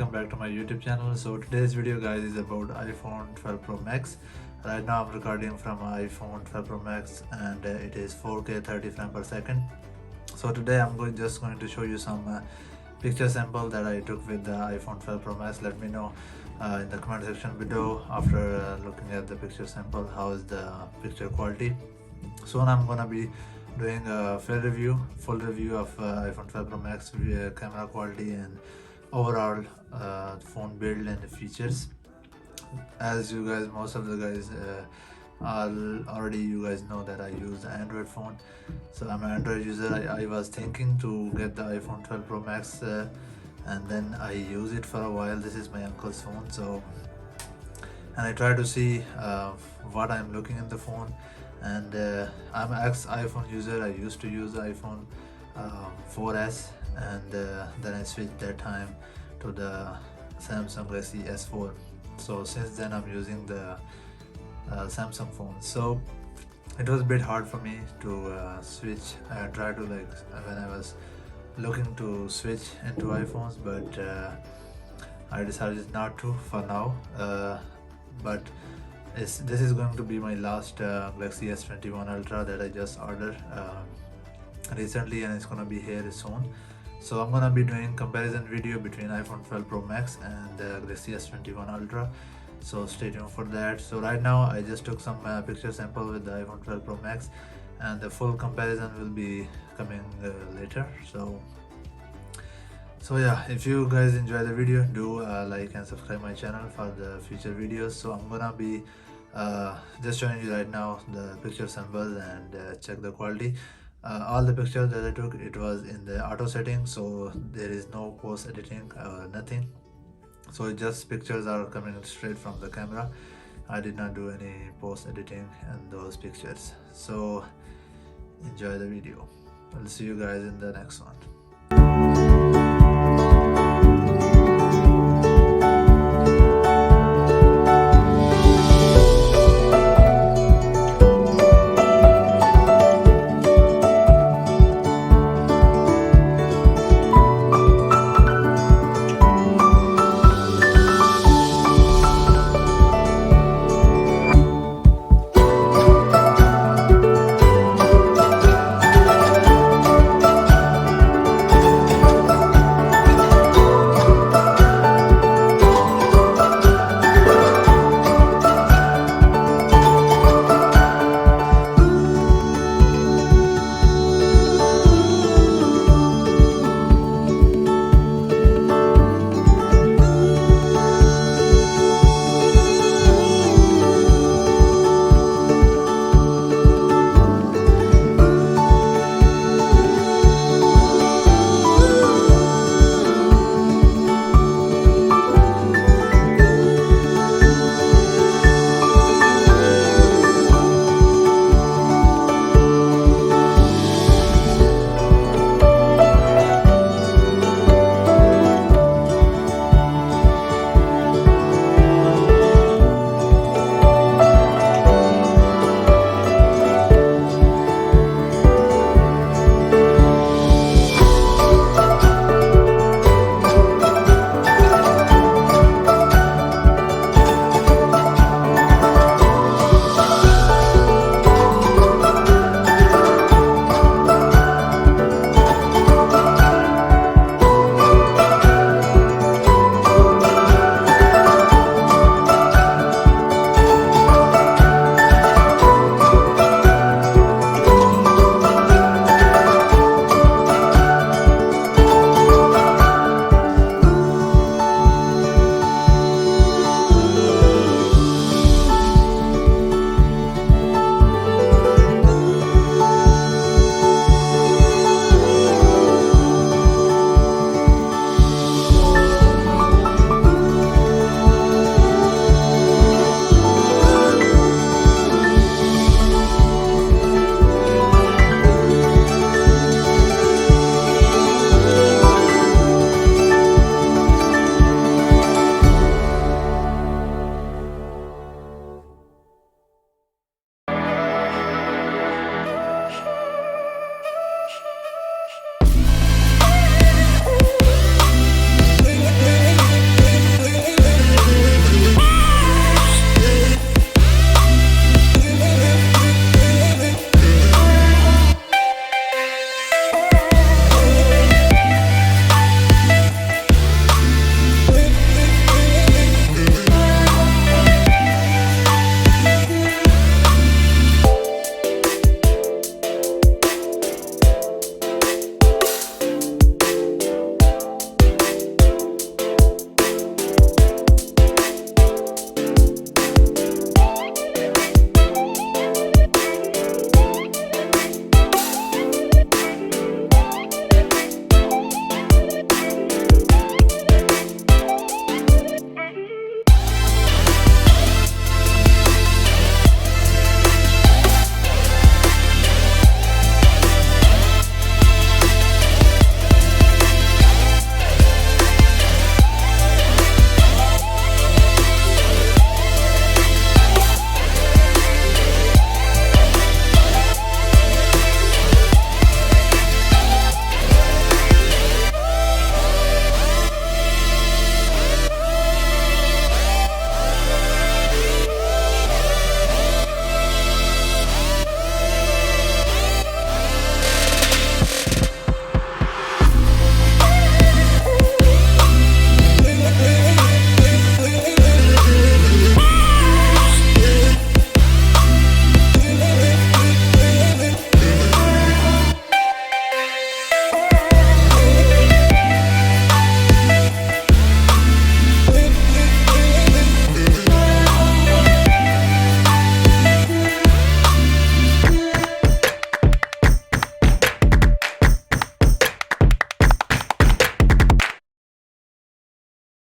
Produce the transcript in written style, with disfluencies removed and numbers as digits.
welcome back to my YouTube channel. So today's video guys is about iPhone 12 Pro Max. Right now I'm recording from iPhone 12 Pro Max and it is 4K 30 frames per second. So today I'm just going to show you some picture sample that I took with the iPhone 12 Pro Max. Let me know in the comment section below after looking at the picture sample how is the picture quality. Soon I'm gonna be doing a full review of iPhone 12 Pro Max camera quality and overall phone build and features. As you guys, most of the guys already you guys know that I use the Android phone, so I'm an Android user. I was thinking to get the iPhone 12 Pro Max and then I use it for a while. This is my uncle's phone, so and I try to see what I'm looking in the phone. And I'm an ex-iPhone user. I used to use the iPhone 4S and then I switched that time to the Samsung Galaxy S4. So since then I'm using the Samsung phone. So it was a bit hard for me to switch. I tried to when I was looking to switch into iPhones, but I decided not to for now. But this is going to be my last Galaxy S21 Ultra that I just ordered recently, and it's gonna be here soon. So I'm gonna be doing comparison video between iPhone 12 Pro Max and Galaxy S21 Ultra. So stay tuned for that. So right now I just took some picture sample with the iPhone 12 Pro Max, and the full comparison will be coming later. So yeah, if you guys enjoy the video, do like and subscribe my channel for the future videos. So I'm gonna be just showing you right now the picture samples and check the quality. All the pictures that I took, it was in the auto setting, so there is no post editing or nothing. So just pictures are coming straight from the camera. I did not do any post editing in those pictures. So enjoy the video. I'll see you guys in the next one.